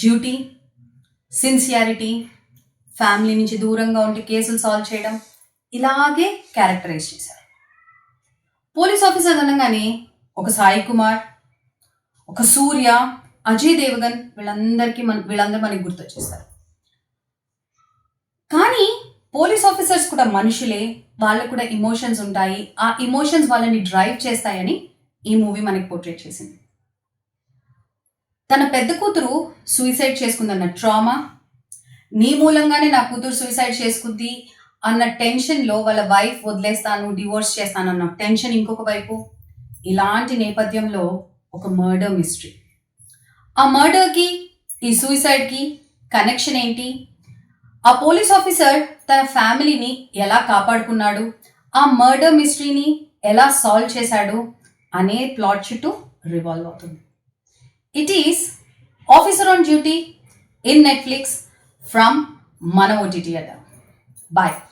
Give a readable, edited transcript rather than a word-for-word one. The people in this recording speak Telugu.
డ్యూటీ, సిన్సియారిటీ, ఫ్యామిలీ నుంచి దూరంగా ఉంటే కేసులు సాల్వ్ చేయడం, ఇలాగే క్యారెక్టరైజ్ చేశారు. పోలీస్ ఆఫీసర్ అనగానే ఒక సాయి కుమార్, ఒక సూర్య, అజయ్ దేవగన్ వీళ్ళందరూ మనకి గుర్తొచ్చేస్తారు. కానీ పోలీస్ ఆఫీసర్స్ కూడా మనుషులే, వాళ్ళకు కూడా ఎమోషన్స్ ఉంటాయి. ఆ ఎమోషన్స్ వాళ్ళని డ్రైవ్ చేస్తాయని ఈ మూవీ మనకి పోర్ట్రేట్ చేసింది. తన పెద్ద కూతురు సూసైడ్ చేసుకుందన్న ట్రామా, నీ మూలంగానే నా కూతురు సూసైడ్ చేసుకుంది అన్న టెన్షన్లో వాళ్ళ వైఫ్ వదిలేస్తాను, డివోర్స్ చేస్తాను అన్న టెన్షన్ ఇంకొక వైపు. ఇలాంటి నేపథ్యంలో ఒక మర్డర్ మిస్టరీ. ఆ మర్డర్కి ఈ సూసైడ్కి కనెక్షన్ ఏంటి? ఆ పోలీస్ ఆఫీసర్ తన ఫ్యామిలీని ఎలా కాపాడుకున్నాడు, ఆ మర్డర్ మిస్టరీని ఎలా సాల్వ్ చేశాడు అనే ప్లాట్ చుట్టూ రివాల్వ్ అవుతుంది. It is officer on duty in Netflix from మన OTT. Bye.